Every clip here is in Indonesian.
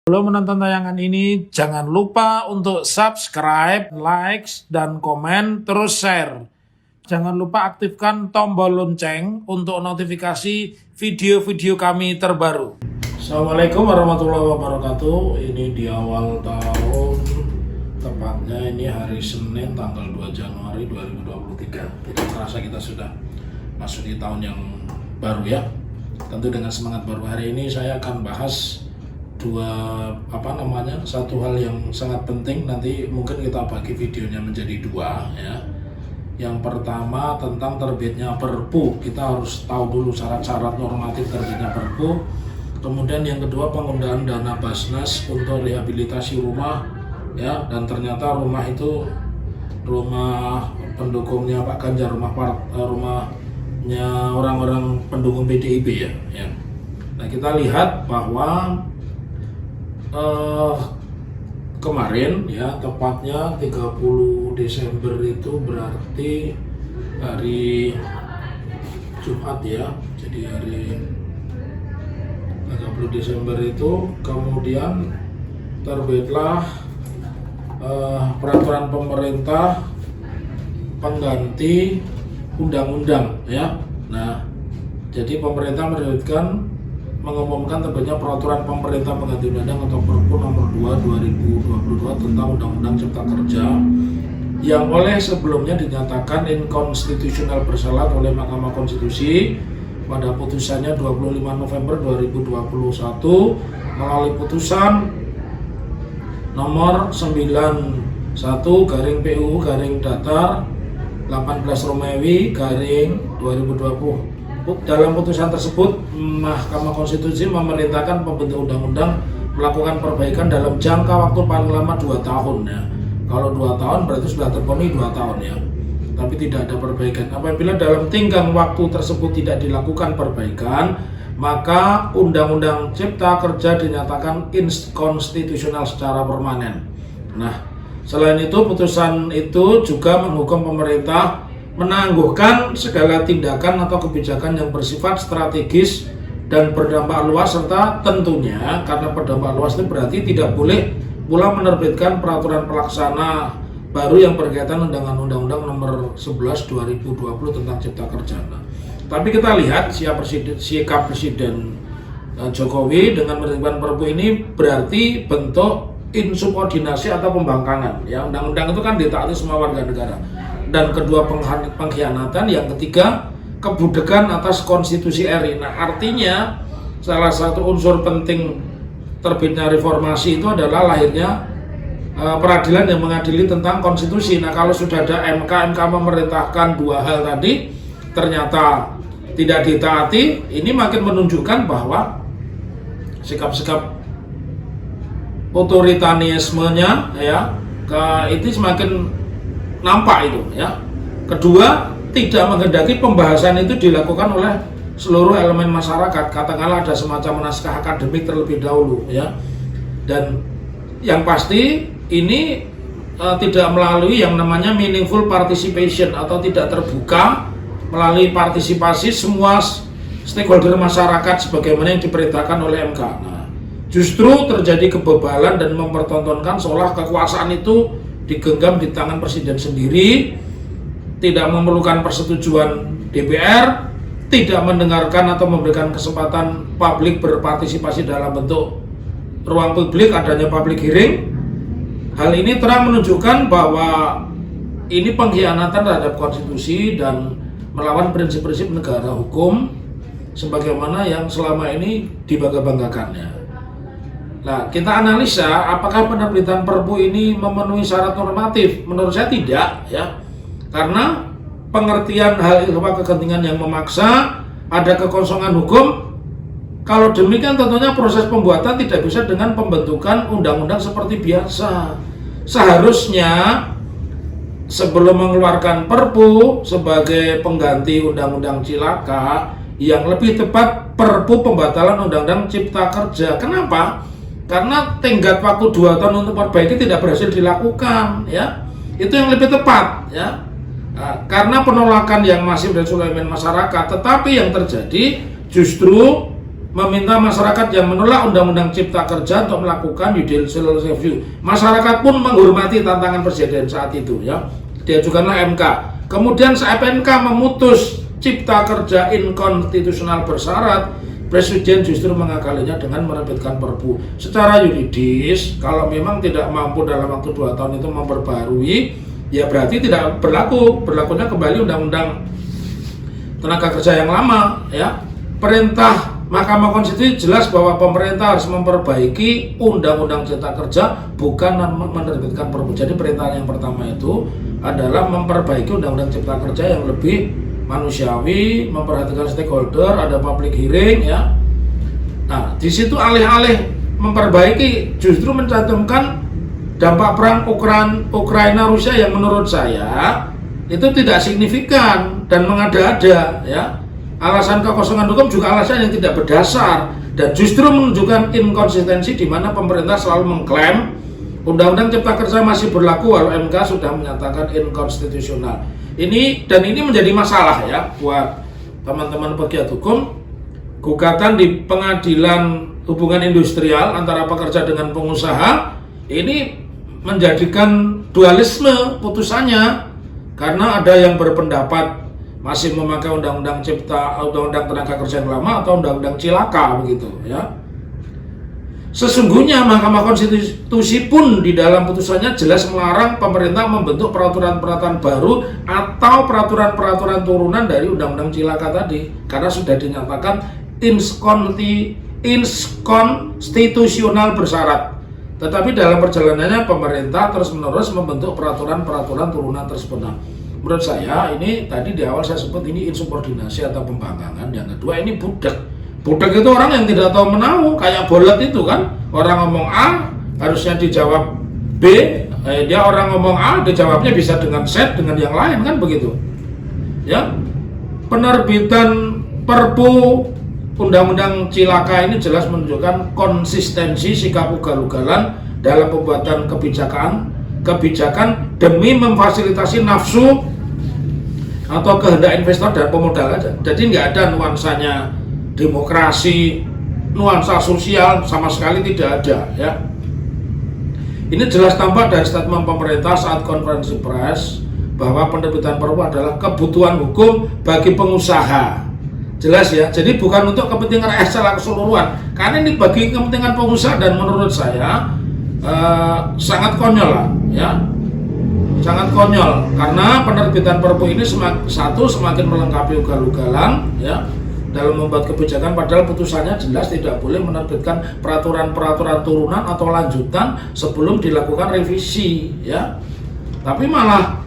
Sebelum menonton tayangan ini, jangan lupa untuk subscribe, like, dan komen, terus share. Jangan lupa aktifkan tombol lonceng untuk notifikasi video-video kami terbaru. Assalamualaikum warahmatullahi wabarakatuh. Ini di awal tahun, tepatnya ini hari Senin tanggal 2 Januari 2023. Tidak terasa kita sudah masuk di tahun yang baru ya. Tentu dengan semangat baru hari ini saya akan bahas satu hal yang sangat penting. Nanti mungkin kita bagi videonya menjadi dua ya. Yang pertama tentang terbitnya Perpu. Kita harus tahu dulu syarat-syarat normatif terbitnya Perpu. Kemudian yang kedua penggunaan dana Basnas untuk rehabilitasi rumah ya, dan ternyata rumah itu rumah pendukungnya Pak Ganjar, rumahnya orang-orang pendukung PDIP ya. Nah, kita lihat bahwa kemarin ya, tepatnya 30 Desember itu berarti hari Jumat ya. Jadi hari 30 Desember itu kemudian terbitlah peraturan pemerintah pengganti undang-undang ya. Nah, jadi pemerintah mengumumkan terbitnya peraturan pemerintah pengganti undang-undang atau Perpu nomor 2 2022 tentang Undang-Undang Cipta Kerja yang oleh sebelumnya dinyatakan inkonstitusional bersalah oleh Mahkamah Konstitusi pada putusannya 25 November 2021 melalui putusan nomor 91/PUU/Datar 18 Romawi 2020. Dalam putusan tersebut, Mahkamah Konstitusi memerintahkan pembentuk undang-undang melakukan perbaikan dalam jangka waktu paling lama 2 tahun ya. Kalau 2 tahun berarti sudah terpenuhi 2 tahun ya. Tapi tidak ada perbaikan. Apabila dalam tenggang waktu tersebut tidak dilakukan perbaikan, maka Undang-Undang Cipta Kerja dinyatakan inkonstitusional secara permanen. Nah, selain itu putusan itu juga menghukum pemerintah menangguhkan segala tindakan atau kebijakan yang bersifat strategis dan berdampak luas, serta tentunya karena berdampak luas itu berarti tidak boleh pula menerbitkan peraturan pelaksana baru yang berkaitan dengan Undang-Undang nomor 11 2020 tentang Cipta Kerja. Nah, tapi kita lihat sikap Presiden Jokowi dengan menerbitkan Perpu ini berarti bentuk insubordinasi atau pembangkangan ya. Undang-undang itu kan ditaati semua warga negara. Dan kedua pengkhianatan, yang ketiga kebudekan atas konstitusi RI. Nah, artinya salah satu unsur penting terbitnya reformasi itu adalah lahirnya peradilan yang mengadili tentang konstitusi. Nah, kalau sudah ada MK memerintahkan dua hal tadi ternyata tidak ditaati, ini makin menunjukkan bahwa sikap-sikap otoritarianismenya ya itu semakin nampak itu ya. Kedua, tidak menghendaki pembahasan itu dilakukan oleh seluruh elemen masyarakat, katakanlah ada semacam naskah akademik terlebih dahulu ya. Dan yang pasti ini tidak melalui yang namanya meaningful participation atau tidak terbuka melalui partisipasi semua stakeholder masyarakat sebagaimana yang diperintahkan oleh MK. Nah, justru terjadi kebebalan dan mempertontonkan seolah kekuasaan itu digenggam di tangan presiden sendiri, tidak memerlukan persetujuan DPR, tidak mendengarkan atau memberikan kesempatan publik berpartisipasi dalam bentuk ruang publik, adanya public hearing. Hal ini terang menunjukkan bahwa ini pengkhianatan terhadap konstitusi dan melawan prinsip-prinsip negara hukum sebagaimana yang selama ini dibangga-banggakannya. Nah, kita analisa apakah penerbitan Perpu ini memenuhi syarat normatif. Menurut saya tidak ya, karena pengertian hal berupa kegentingan yang memaksa, ada kekosongan hukum. Kalau demikian tentunya proses pembuatan tidak bisa dengan pembentukan undang-undang seperti biasa. Seharusnya sebelum mengeluarkan Perpu sebagai pengganti Undang-Undang Cilaka, yang lebih tepat Perpu pembatalan Undang-Undang Cipta Kerja. Kenapa? Karena tenggat waktu 2 tahun untuk perbaiki tidak berhasil dilakukan ya. Itu yang lebih tepat ya. Nah, karena penolakan yang masif dari elemen masyarakat, tetapi yang terjadi justru meminta masyarakat yang menolak Undang-Undang Cipta Kerja untuk melakukan judicial review. Masyarakat pun menghormati tantangan presiden saat itu, ya. Diajukanlah MK. Kemudian MK memutus Cipta Kerja inkonstitusional bersyarat. Presiden justru mengakalinya dengan menerbitkan Perpu. Secara yuridis, kalau memang tidak mampu dalam waktu 2 tahun itu memperbarui, ya berarti tidak berlaku. Berlakunya kembali Undang-Undang Tenaga Kerja yang lama, ya. Perintah Mahkamah Konstitusi jelas bahwa pemerintah harus memperbaiki Undang-Undang Cipta Kerja, bukan menerbitkan Perpu. Jadi perintah yang pertama itu adalah memperbaiki Undang-Undang Cipta Kerja yang lebih manusiawi, memperhatikan stakeholder, ada public hearing, ya. Nah, di situ alih-alih memperbaiki justru mencantumkan dampak perang Ukraina Rusia yang menurut saya itu tidak signifikan dan mengada-ada, ya. Alasan kekosongan hukum juga alasan yang tidak berdasar dan justru menunjukkan inkonsistensi di mana pemerintah selalu mengklaim Undang-Undang Cipta Kerja masih berlaku walau MK sudah menyatakan inkonstitusional. Ini menjadi masalah, ya, buat teman-teman pegiat hukum. Gugatan di pengadilan hubungan industrial antara pekerja dengan pengusaha ini menjadikan dualisme putusannya, karena ada yang berpendapat masih memakai Undang-Undang Tenaga Kerja yang lama atau Undang-Undang Cilaka, begitu, ya. Sesungguhnya Mahkamah Konstitusi pun di dalam putusannya jelas melarang pemerintah membentuk peraturan-peraturan baru atau peraturan-peraturan turunan dari Undang-Undang Cilaka tadi, karena sudah dinyatakan inkonstitusional bersyarat. Tetapi dalam perjalanannya pemerintah terus-menerus membentuk peraturan-peraturan turunan tersebut. Menurut saya ini tadi di awal saya sebut ini insubordinasi atau pembangkangan. Yang kedua ini budak. Budak itu orang yang tidak tahu menahu, kayak bolot itu kan. Orang ngomong A harusnya dijawab B, dia orang ngomong A dijawabnya bisa dengan Z dengan yang lain, kan begitu. Ya. Penerbitan Perpu Undang-Undang Cilaka ini jelas menunjukkan konsistensi sikap ugal-ugalan dalam pembuatan kebijakan demi memfasilitasi nafsu atau kehendak investor dan pemodal aja. Jadi nggak ada nuansanya demokrasi, nuansa sosial, sama sekali tidak ada, ya. Ini jelas tampak dari statement pemerintah saat konferensi pers bahwa penerbitan Perpu adalah kebutuhan hukum bagi pengusaha. Jelas, ya. Jadi bukan untuk kepentingan rakyat secara keseluruhan, karena ini bagi kepentingan pengusaha dan menurut saya sangat konyol lah, ya. Sangat konyol karena penerbitan Perpu ini semakin melengkapi ugal-ugalan, ya, dalam membuat kebijakan, padahal putusannya jelas tidak boleh menerbitkan peraturan-peraturan turunan atau lanjutan sebelum dilakukan revisi, ya. Tapi malah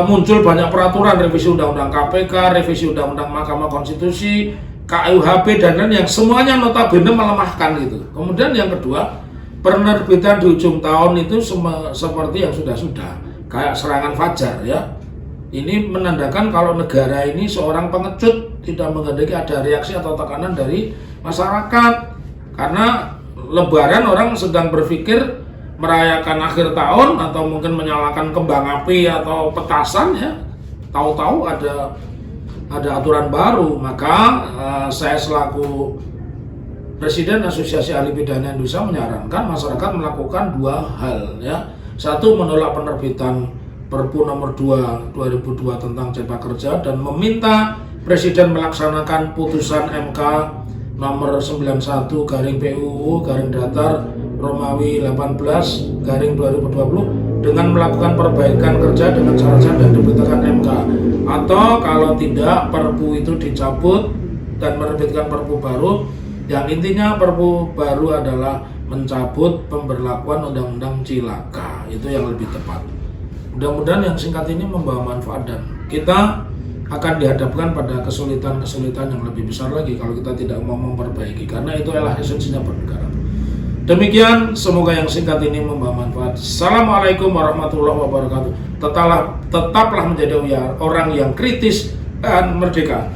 muncul banyak peraturan, revisi Undang-Undang KPK, revisi Undang-Undang Mahkamah Konstitusi, KUHP dan lain yang semuanya notabene melemahkan gitu. Kemudian yang kedua, penerbitan di ujung tahun itu seperti yang sudah-sudah, kayak serangan fajar, ya. Ini menandakan kalau negara ini seorang pengecut, tidak menghendaki ada reaksi atau tekanan dari masyarakat. Karena Lebaran orang sedang berpikir merayakan akhir tahun atau mungkin menyalakan kembang api atau petasan, ya. Tahu-tahu ada aturan baru, maka saya selaku Presiden Asosiasi Ahli Pidana Indonesia menyarankan masyarakat melakukan 2 hal, ya. Satu, menolak penerbitan Perpu nomor 2 2002 tentang Cipta Kerja dan meminta Presiden melaksanakan putusan MK nomor 91/PUU/Romawi 18/2020 dengan melakukan perbaikan kerja dengan syarat dan diberitakan MK, atau kalau tidak Perpu itu dicabut dan menerbitkan Perpu baru, yang intinya Perpu baru adalah mencabut pemberlakuan Undang-Undang Cilaka. Itu yang lebih tepat. Mudah-mudahan yang singkat ini membawa manfaat dan kita akan dihadapkan pada kesulitan-kesulitan yang lebih besar lagi kalau kita tidak mau memperbaiki, karena itu adalah esensinya bernegara. Demikian, semoga yang singkat ini membawa manfaat. Assalamualaikum warahmatullahi wabarakatuh. Tetaplah menjadi orang yang kritis dan merdeka.